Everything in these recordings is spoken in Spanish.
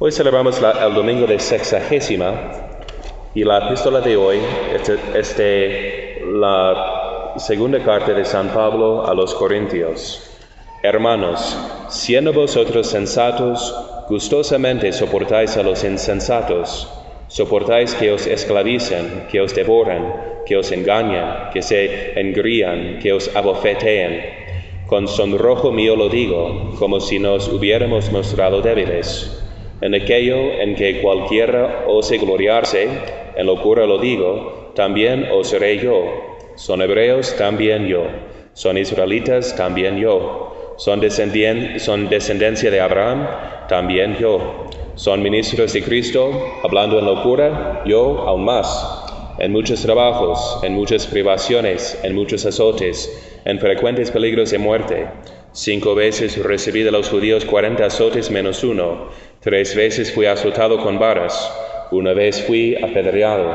Hoy celebramos el domingo de Sexagésima y la epístola de hoy es de la segunda carta de San Pablo a los Corintios. Hermanos, siendo vosotros sensatos, gustosamente soportáis a los insensatos, soportáis que os esclavicen, que os devoren, que os engañen, que se engrían, que os abofeteen. Con sonrojo mío lo digo, como si nos hubiéramos mostrado débiles. En aquello en que cualquiera ose gloriarse, en locura lo digo, también osaré yo. Son hebreos, también yo. Son israelitas, también yo. Son descendencia de Abraham, también yo. Son ministros de Cristo, hablando en locura, yo aún más. En muchos trabajos, en muchas privaciones, en muchos azotes, en frecuentes peligros de muerte. 5 veces recibí de los judíos 40 azotes menos 1. 3 veces fui azotado con varas. 1 vez fui apedreado.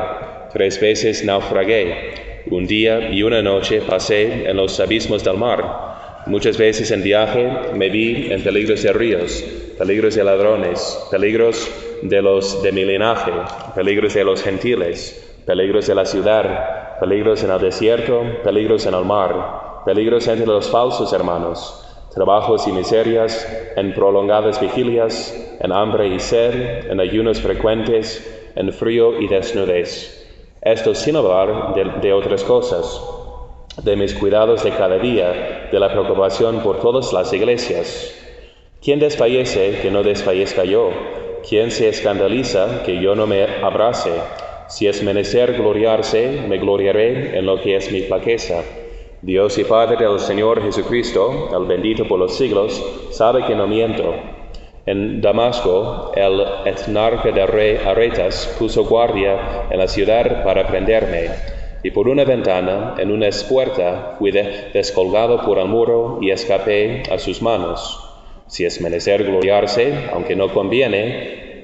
3 veces naufragué. 1 día y 1 noche pasé en los abismos del mar. Muchas veces en viaje me vi en peligros de ríos, peligros de ladrones, peligros de mi linaje, peligros de los gentiles, peligros de la ciudad, peligros en el desierto, peligros en el mar, peligros entre los falsos hermanos, trabajos y miserias, en prolongadas vigilias, en hambre y sed, en ayunos frecuentes, en frío y desnudez. Esto sin hablar de otras cosas, de mis cuidados de cada día, de la preocupación por todas las iglesias. ¿Quién desfallece, que no desfallezca yo? ¿Quién se escandaliza, que yo no me abrace? Si es menester gloriarse, me gloriaré en lo que es mi flaqueza. Dios y Padre del Señor Jesucristo, el bendito por los siglos, sabe que no miento. En Damasco, el etnarca del rey Aretas puso guardia en la ciudad para prenderme, y por una ventana, en una espuerta, fui descolgado por el muro y escapé a sus manos. Si es menester gloriarse, aunque no conviene,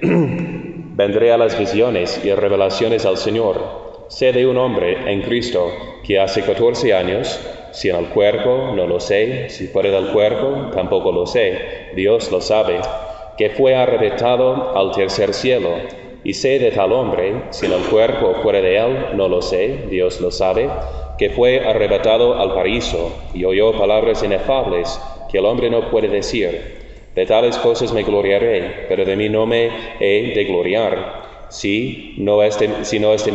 vendré a las visiones y revelaciones al Señor. Sé de un hombre en Cristo que hace 14 años, si en el cuerpo, no lo sé, si fuera del cuerpo, tampoco lo sé, Dios lo sabe, que fue arrebatado al tercer cielo. Y sé de tal hombre, si en el cuerpo o fuera de él, no lo sé, Dios lo sabe, que fue arrebatado al paraíso y oyó palabras inefables que el hombre no puede decir. De tales cosas me gloriaré, pero de mí no me he de gloriar, si no es de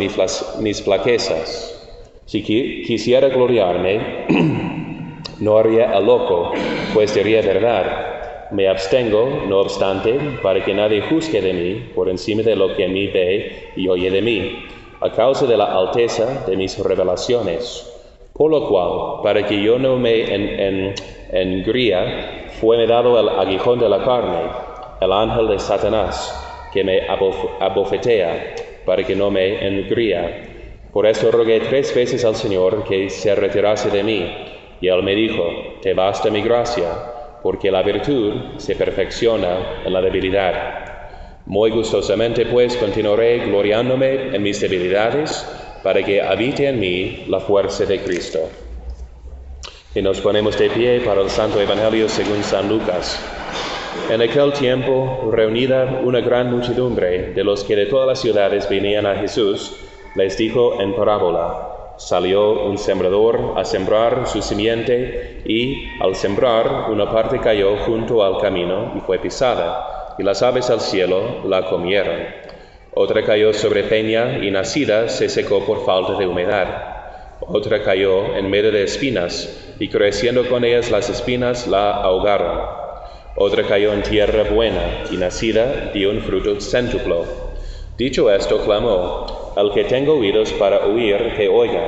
mis flaquezas. Si quisiera gloriarme, no haría el loco, pues diría verdad. Me abstengo, no obstante, para que nadie juzgue de mí por encima de lo que en mí ve y oye de mí, a causa de la alteza de mis revelaciones. Por lo cual, para que yo no me engría, fue dado el aguijón de la carne, el ángel de Satanás, que me abofetea, para que no me engría. Por esto rogué 3 veces al Señor que se retirase de mí, y él me dijo, te basta mi gracia, porque la virtud se perfecciona en la debilidad. Muy gustosamente pues continuaré gloriándome en mis debilidades, para que habite en mí la fuerza de Cristo. Y nos ponemos de pie para el Santo Evangelio según San Lucas. En aquel tiempo, reunida una gran muchedumbre de los que de todas las ciudades venían a Jesús, les dijo en parábola: Salió un sembrador a sembrar su simiente, y al sembrar una parte cayó junto al camino y fue pisada, y las aves al cielo la comieron. Otra cayó sobre peña y nacida se secó por falta de humedad. Otra cayó en medio de espinas, y creciendo con ellas las espinas la ahogaron. Otra cayó en tierra buena, y nacida dio un fruto céntuplo. Dicho esto, clamó: El que tenga oídos para oír, que oiga.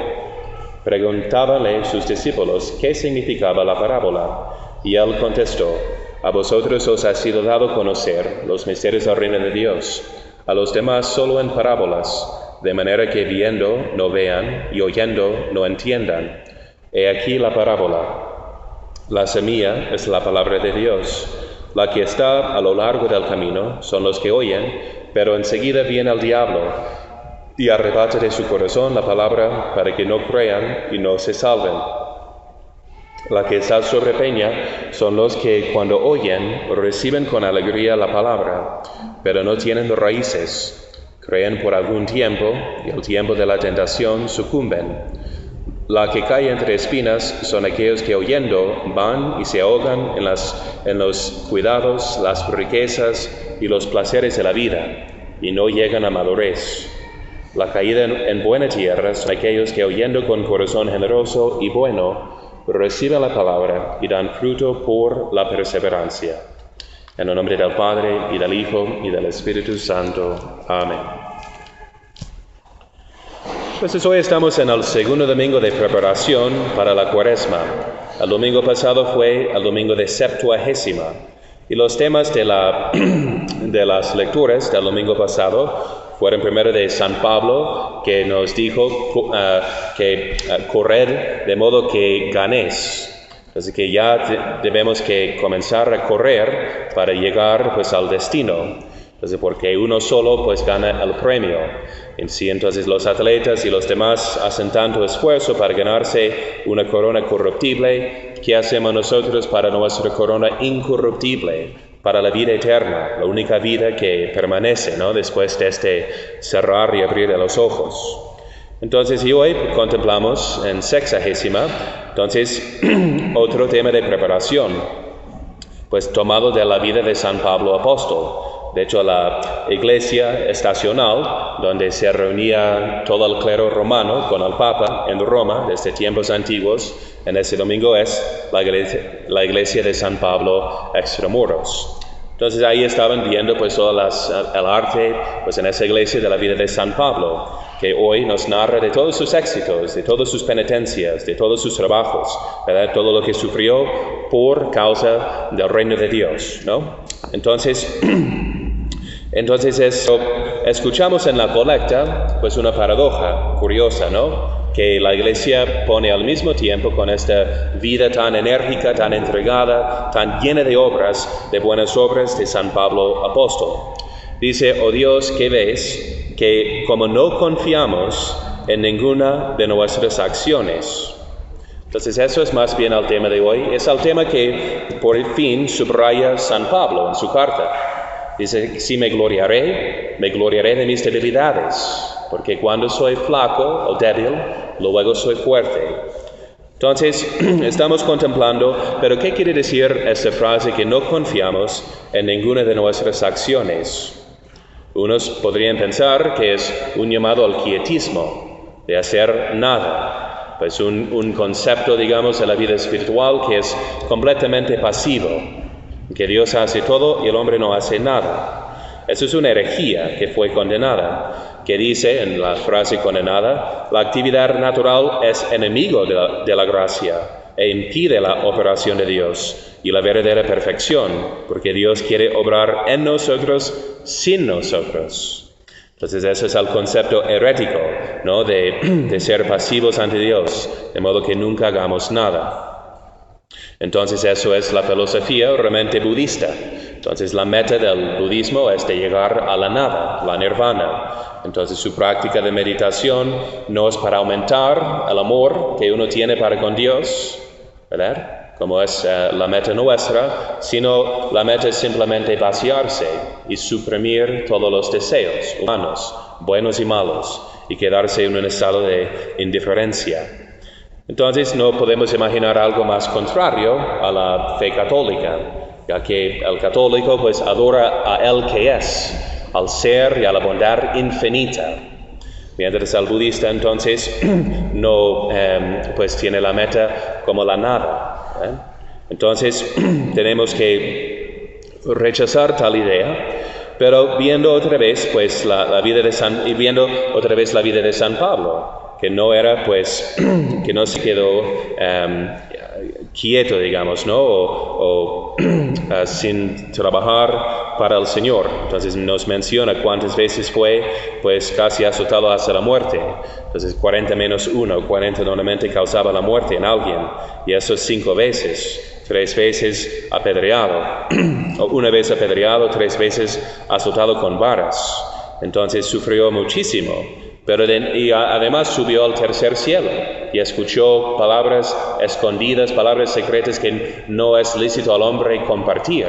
Preguntábanle sus discípulos qué significaba la parábola, y él contestó: A vosotros os ha sido dado conocer los misterios del reino de Dios, a los demás solo en parábolas, de manera que viendo no vean, y oyendo no entiendan. He aquí la parábola. La semilla es la palabra de Dios. La que está a lo largo del camino son los que oyen, pero enseguida viene el diablo y arrebata de su corazón la palabra, para que no crean y no se salven. La que está sobre peña son los que cuando oyen reciben con alegría la palabra, pero no tienen raíces. Creen por algún tiempo y al tiempo de la tentación sucumben. La que cae entre espinas son aquellos que oyendo van y se ahogan en los cuidados, las riquezas y los placeres de la vida, y no llegan a madurez. La caída en buena tierra son aquellos que oyendo con corazón generoso y bueno, reciben la palabra y dan fruto por la perseverancia. En el nombre del Padre, y del Hijo, y del Espíritu Santo. Amén. Pues hoy estamos en el segundo domingo de preparación para la Cuaresma. El domingo pasado fue el domingo de Septuagesima. Y los temas de las lecturas del domingo pasado fueron primero de San Pablo, que nos dijo corred de modo que ganéis. Así que ya debemos que comenzar a correr para llegar pues al destino. Entonces, porque uno solo pues gana el premio. En sí, entonces los atletas y los demás hacen tanto esfuerzo para ganarse una corona corruptible. ¿Qué hacemos nosotros para nuestra corona incorruptible? Para la vida eterna, la única vida que permanece, ¿no? Después de este cerrar y abrir de los ojos. Entonces, y hoy contemplamos en Sexagésima, entonces, otro tema de preparación, pues tomado de la vida de San Pablo Apóstol. De hecho, la iglesia estacional, donde se reunía todo el clero romano con el Papa en Roma desde tiempos antiguos, en ese domingo es la iglesia de San Pablo Extramuros. Entonces ahí estaban viendo pues todo el arte pues en esa iglesia de la vida de San Pablo, que hoy nos narra de todos sus éxitos, de todas sus penitencias, de todos sus trabajos, ¿verdad? Todo lo que sufrió por causa del reino de Dios, ¿no? Entonces eso, escuchamos en la colecta pues una paradoja curiosa, ¿no? Que la iglesia pone al mismo tiempo con esta vida tan enérgica, tan entregada, tan llena de obras, de buenas obras de San Pablo Apóstol. Dice, oh Dios, ¿qué ves? Que como no confiamos en ninguna de nuestras acciones. Entonces eso es más bien el tema de hoy. Es el tema que por el fin subraya San Pablo en su carta. Dice, si me gloriaré de mis debilidades, porque cuando soy flaco o débil, luego soy fuerte. Entonces, estamos contemplando, pero ¿qué quiere decir esta frase que no confiamos en ninguna de nuestras acciones? Unos podrían pensar que es un llamado al quietismo, de hacer nada. Pues un concepto, digamos, de la vida espiritual que es completamente pasivo, que Dios hace todo y el hombre no hace nada. Eso es una herejía que fue condenada, que dice en la frase condenada, la actividad natural es enemigo de la gracia e impide la operación de Dios y la verdadera perfección, porque Dios quiere obrar en nosotros sin nosotros. Entonces ese es el concepto herético, ¿no? de ser pasivos ante Dios, de modo que nunca hagamos nada. Entonces eso es la filosofía realmente budista. Entonces la meta del budismo es de llegar a la nada, la nirvana. Entonces su práctica de meditación no es para aumentar el amor que uno tiene para con Dios, ¿verdad? Como es la meta nuestra, sino la meta es simplemente vaciarse y suprimir todos los deseos humanos, buenos y malos, y quedarse en un estado de indiferencia. Entonces no podemos imaginar algo más contrario a la fe católica, ya que el católico pues adora a Él que es, al ser y a la bondad infinita. Mientras el budista entonces no pues tiene la meta como la nada. Entonces tenemos que rechazar tal idea, pero viendo otra vez pues la vida de San Pablo, que no era pues que no se quedó quieto, digamos, ¿no? O sin trabajar para el Señor. Entonces nos menciona cuántas veces fue pues casi azotado hasta la muerte. Entonces 40 menos 1, 40 normalmente causaba la muerte en alguien, y eso 5 veces, 3 veces apedreado, o 1 vez apedreado, 3 veces azotado con varas. Entonces sufrió muchísimo y además subió al tercer cielo y escuchó palabras escondidas, palabras secretas que no es lícito al hombre compartir.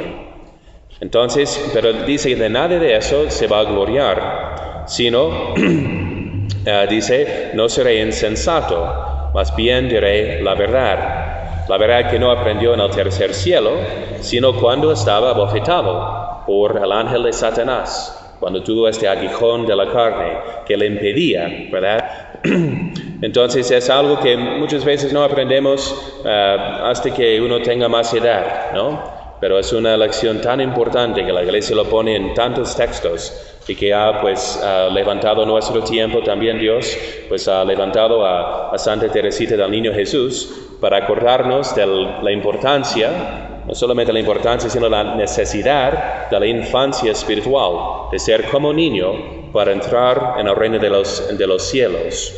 Entonces, pero dice, de nada de eso se va a gloriar, sino, dice, no seré insensato, más bien diré la verdad que no aprendió en el tercer cielo, sino cuando estaba abofetado por el ángel de Satanás, cuando tuvo este aguijón de la carne que le impedía, ¿verdad? Entonces es algo que muchas veces no aprendemos hasta que uno tenga más edad, ¿no? Pero es una lección tan importante que la Iglesia lo pone en tantos textos y que ha levantado nuestro tiempo también Dios, pues ha levantado a Santa Teresita del Niño Jesús para acordarnos de la importancia, no solamente la importancia, sino la necesidad de la infancia espiritual, de ser como niño para entrar en el reino de los cielos.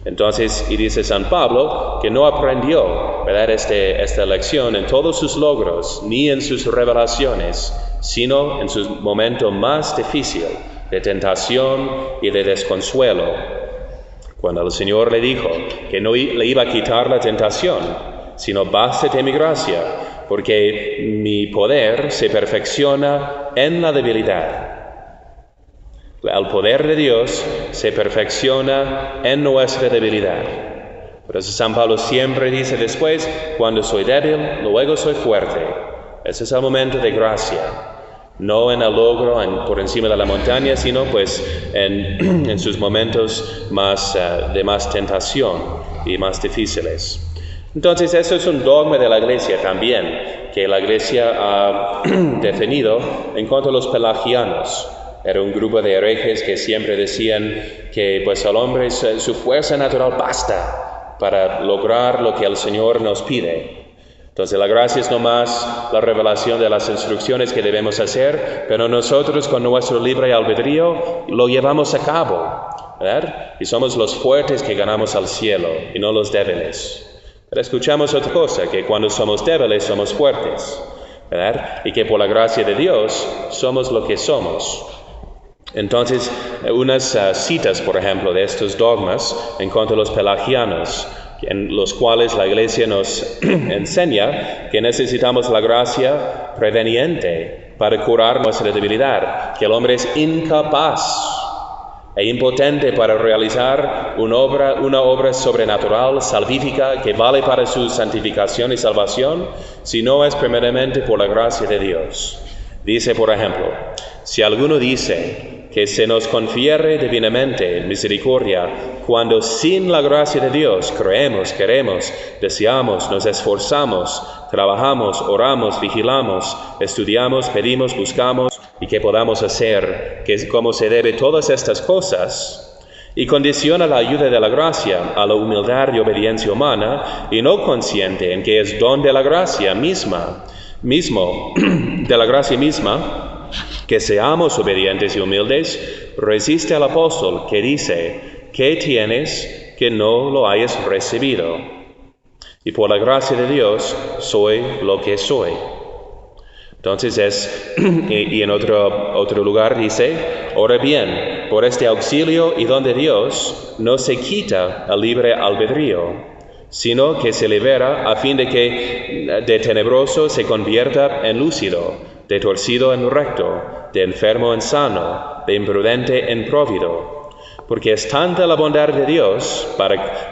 Entonces, y dice San Pablo que no aprendió, ¿verdad?, esta lección en todos sus logros, ni en sus revelaciones, sino en su momento más difícil, de tentación y de desconsuelo, cuando el Señor le dijo que no le iba a quitar la tentación, sino bástate mi gracia, porque mi poder se perfecciona en la debilidad. El poder de Dios se perfecciona en nuestra debilidad. Por eso San Pablo siempre dice después, cuando soy débil, luego soy fuerte. Ese es el momento de gracia. No en el logro por encima de la montaña, sino pues en sus momentos de más tentación y más difíciles. Entonces eso es un dogma de la Iglesia también, que la Iglesia ha definido en cuanto a los pelagianos. Era un grupo de herejes que siempre decían que pues al hombre su fuerza natural basta para lograr lo que el Señor nos pide. Entonces la gracia es nomás la revelación de las instrucciones que debemos hacer, pero nosotros con nuestro libre albedrío lo llevamos a cabo, ¿verdad? Y somos los fuertes que ganamos al cielo y no los débiles. Pero escuchamos otra cosa, que cuando somos débiles somos fuertes, ¿verdad? Y que por la gracia de Dios somos lo que somos. Entonces, unas citas, por ejemplo, de estos dogmas en cuanto a los pelagianos, en los cuales la Iglesia nos enseña que necesitamos la gracia preveniente para curar nuestra debilidad, que el hombre es incapaz e impotente para realizar una obra sobrenatural, salvífica, que vale para su santificación y salvación, si no es primeramente por la gracia de Dios. Dice, por ejemplo, si alguno dice que se nos confiere divinamente misericordia, cuando sin la gracia de Dios creemos, queremos, deseamos, nos esforzamos, trabajamos, oramos, vigilamos, estudiamos, pedimos, buscamos, y que podamos hacer, que como se debe todas estas cosas, y condiciona la ayuda de la gracia a la humildad y obediencia humana, y no consciente en que es don de la gracia misma, que seamos obedientes y humildes, resiste al apóstol que dice, ¿qué tienes que no lo hayas recibido? Y por la gracia de Dios soy lo que soy. Entonces y en otro lugar dice, ahora bien, por este auxilio y don de Dios no se quita el libre albedrío, sino que se libera a fin de que de tenebroso se convierta en lúcido, de torcido en recto, de enfermo en sano, de imprudente en próvido. Porque es tanta la bondad de Dios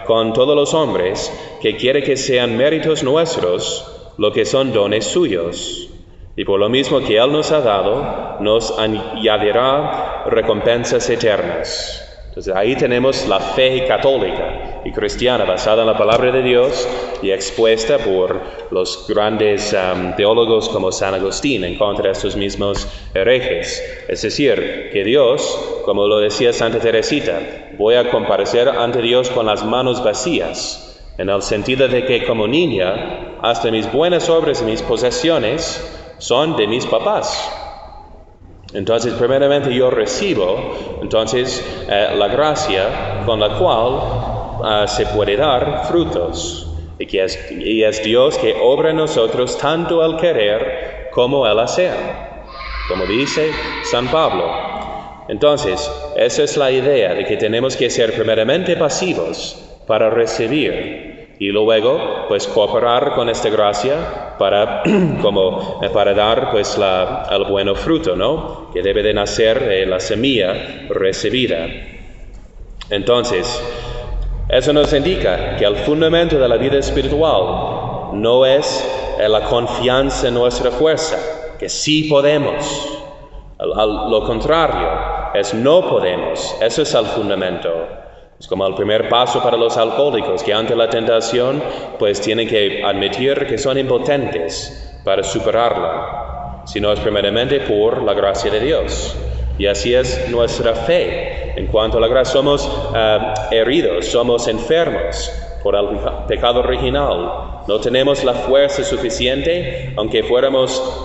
con todos los hombres, que quiere que sean méritos nuestros lo que son dones suyos. Y por lo mismo que Él nos ha dado, nos añadirá recompensas eternas. Entonces ahí tenemos la fe católica y cristiana basada en la palabra de Dios y expuesta por los grandes teólogos como San Agustín en contra de estos mismos herejes. Es decir, que Dios, como lo decía Santa Teresita, voy a comparecer ante Dios con las manos vacías, en el sentido de que como niña, hasta mis buenas obras y mis posesiones son de mis papás. Entonces, primeramente yo recibo la gracia con la cual se puede dar frutos. Y es Dios que obra en nosotros tanto el querer como el hacer. Como dice San Pablo, Entonces, esa es la idea de que tenemos que ser primeramente pasivos para recibir y luego pues cooperar con esta gracia para dar pues el buen fruto, ¿no? Que debe de nacer la semilla recibida. Entonces, eso nos indica que el fundamento de la vida espiritual no es la confianza en nuestra fuerza, que sí podemos. Lo contrario, es no podemos. Eso es el fundamento. Es como el primer paso para los alcohólicos, que ante la tentación, pues tienen que admitir que son impotentes para superarla, sino es primeramente por la gracia de Dios. Y así es nuestra fe. En cuanto a la gracia, somos heridos, somos enfermos por el pecado original. No tenemos la fuerza suficiente, aunque fuéramos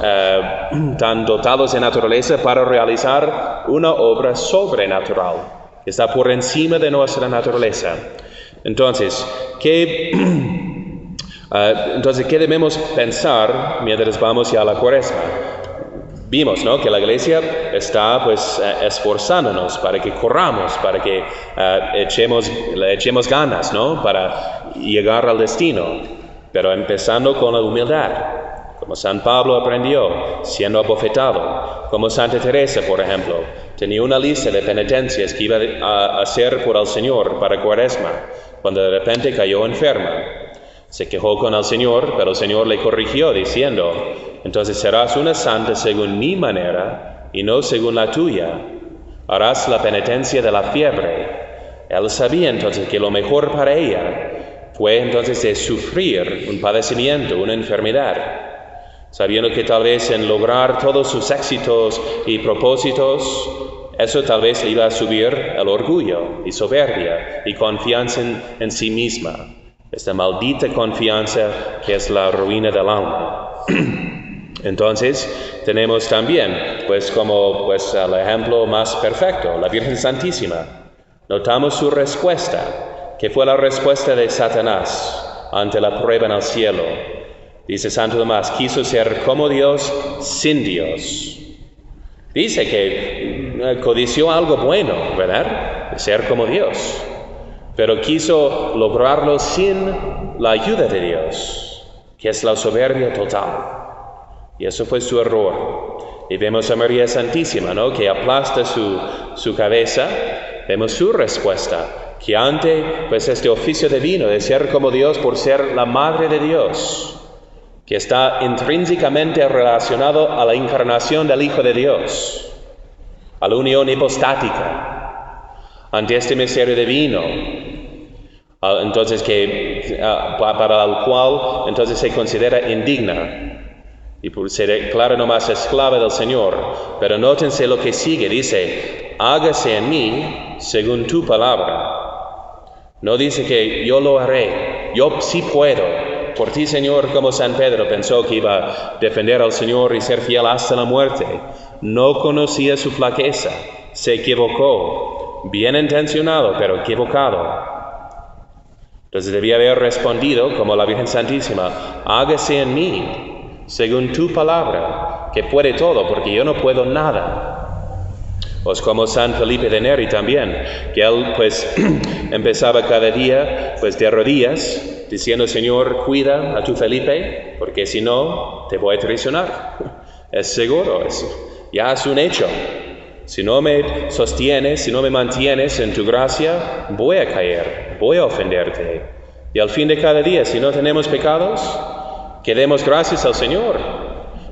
tan dotados de naturaleza, para realizar una obra sobrenatural, que está por encima de nuestra naturaleza. Entonces, ¿qué debemos pensar mientras vamos ya a la Cuaresma? Vimos, ¿no?, que la Iglesia está pues esforzándonos para que corramos, para que le echemos ganas, ¿no?, para llegar al destino, pero empezando con la humildad, como San Pablo aprendió, siendo abofetado, como Santa Teresa, por ejemplo, tenía una lista de penitencias que iba a hacer por el Señor para Cuaresma, cuando de repente cayó enferma. Se quejó con el Señor, pero el Señor le corrigió diciendo: entonces serás una santa según mi manera y no según la tuya. Harás la penitencia de la fiebre. Él sabía entonces que lo mejor para ella fue entonces de sufrir un padecimiento, una enfermedad, sabiendo que tal vez en lograr todos sus éxitos y propósitos, eso tal vez le iba a subir el orgullo y soberbia y confianza en sí misma. Esta maldita confianza que es la ruina del alma. Entonces, tenemos también, el ejemplo más perfecto, la Virgen Santísima. Notamos su respuesta, que fue la respuesta de Satanás ante la prueba en el cielo. Dice Santo Tomás, quiso ser como Dios sin Dios. Dice que codició algo bueno, ¿verdad? De ser como Dios. Pero quiso lograrlo sin la ayuda de Dios, que es la soberbia total. Y eso fue su error. Y vemos a María Santísima, ¿no?, que aplasta su cabeza. Vemos su respuesta, que ante pues este oficio divino de ser como Dios por ser la Madre de Dios, que está intrínsecamente relacionado a la encarnación del Hijo de Dios, a la unión hipostática, ante este misterio divino, entonces para el cual entonces se considera indigna y se declara nomás esclava del Señor. Pero nótense lo que sigue, dice: hágase en mí según tu palabra. No dice que yo lo haré, yo sí puedo, por ti, Señor, como San Pedro pensó que iba a defender al Señor y ser fiel hasta la muerte. No conocía su flaqueza, se equivocó, bien intencionado, pero equivocado. Entonces debía haber respondido como la Virgen Santísima: hágase en mí según tu palabra, que puede todo, porque yo no puedo nada. Pues como San Felipe de Neri también, que él pues empezaba cada día pues de rodillas, diciendo: Señor, cuida a tu Felipe, porque si no, te voy a traicionar. Es seguro, ya es un hecho. Si no me sostienes, si no me mantienes en tu gracia, voy a caer, voy a ofenderte. Y al fin de cada día, si no tenemos pecados, que demos gracias al Señor.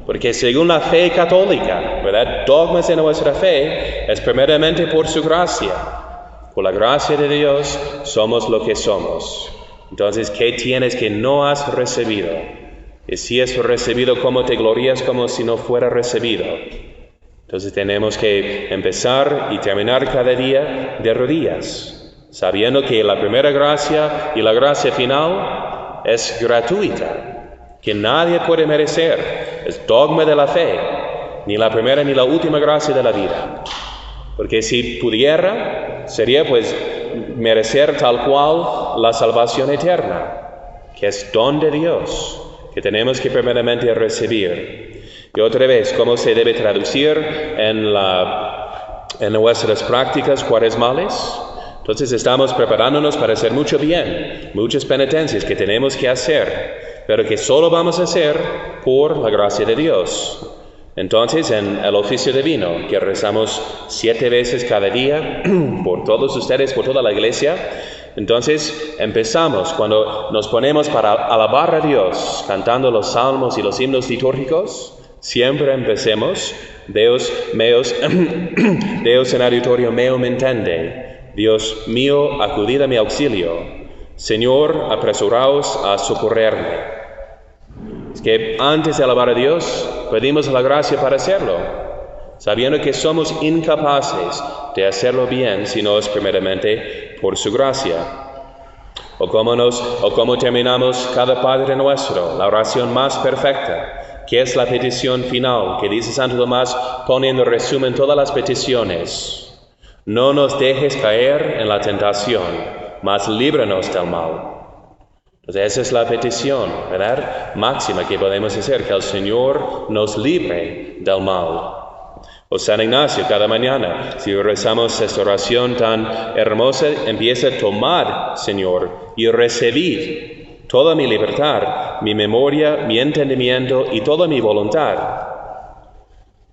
Porque según la fe católica, ¿verdad?, dogmas de nuestra fe, es primeramente por su gracia. Por la gracia de Dios somos lo que somos. Entonces, ¿qué tienes que no has recibido? Y si has recibido, ¿cómo te glorías como si no fuera recibido? Entonces tenemos que empezar y terminar cada día de rodillas, sabiendo que la primera gracia y la gracia final es gratuita, que nadie puede merecer. Es dogma de la fe, ni la primera ni la última gracia de la vida. Porque si pudiera, sería pues merecer tal cual la salvación eterna, que es don de Dios, que tenemos que primeramente recibir. Y otra vez, ¿cómo se debe traducir en la en nuestras prácticas cuaresmales. Entonces estamos preparándonos para hacer mucho bien, muchas penitencias que tenemos que hacer, pero que solo vamos a hacer por la gracia de Dios. Entonces, en el oficio divino, que rezamos 7 veces cada día, por todos ustedes, por toda la iglesia, entonces empezamos cuando nos ponemos para alabar a Dios, cantando los salmos y los himnos litúrgicos, siempre empecemos, Deus meus, Deus en adiutorio meo mentende, Dios mío, acudid a mi auxilio, Señor, apresuraos a socorrerme. Es que antes de alabar a Dios, pedimos la gracia para hacerlo, sabiendo que somos incapaces de hacerlo bien si no es primeramente por su gracia. O como terminamos cada Padre Nuestro, la oración más perfecta, que es la petición final, que dice Santo Tomás, poniendo resumen todas las peticiones. No nos dejes caer en la tentación, mas líbranos del mal. Entonces esa es la petición, ¿verdad? Máxima que podemos hacer, que el Señor nos libre del mal. O San Ignacio, cada mañana, si rezamos esta oración tan hermosa, empieza: tomad, Señor, y recibid toda mi libertad, mi memoria, mi entendimiento y toda mi voluntad.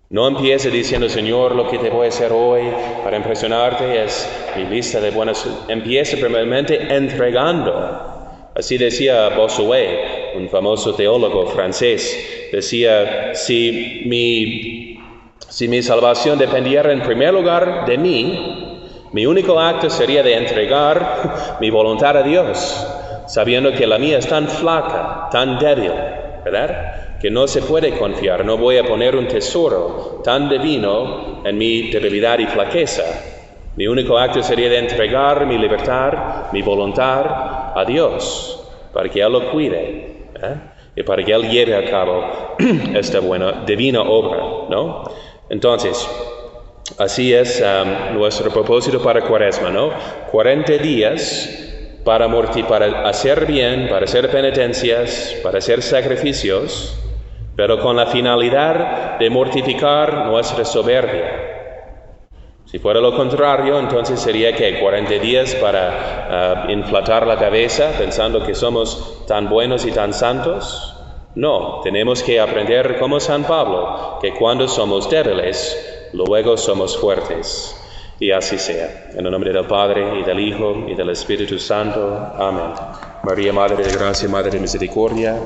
No empiece diciendo: Señor, lo que te voy a hacer hoy para impresionarte es mi lista de buenas. Empiece primeramente entregando. Así decía Bossuet, un famoso teólogo francés. Decía: si mi salvación dependiera en primer lugar de mí, mi único acto sería de entregar mi voluntad a Dios, sabiendo que la mía es tan flaca, tan débil, ¿verdad?, que no se puede confiar. No voy a poner un tesoro tan divino en mi debilidad y flaqueza. Mi único acto sería de entregar mi libertad, mi voluntad a Dios, para que Él lo cuide, y para que Él lleve a cabo esta buena, divina obra, ¿no? Entonces, así es nuestro propósito para Cuaresma, ¿no? 40 días para hacer bien, para hacer penitencias, para hacer sacrificios, pero con la finalidad de mortificar nuestra soberbia. Si fuera lo contrario, entonces sería que 40 días para inflatar la cabeza pensando que somos tan buenos y tan santos. No, tenemos que aprender como San Pablo, que cuando somos débiles, luego somos fuertes. Y así sea. En el nombre del Padre, y del Hijo, y del Espíritu Santo. Amén. María, Madre de Gracia, Madre de Misericordia,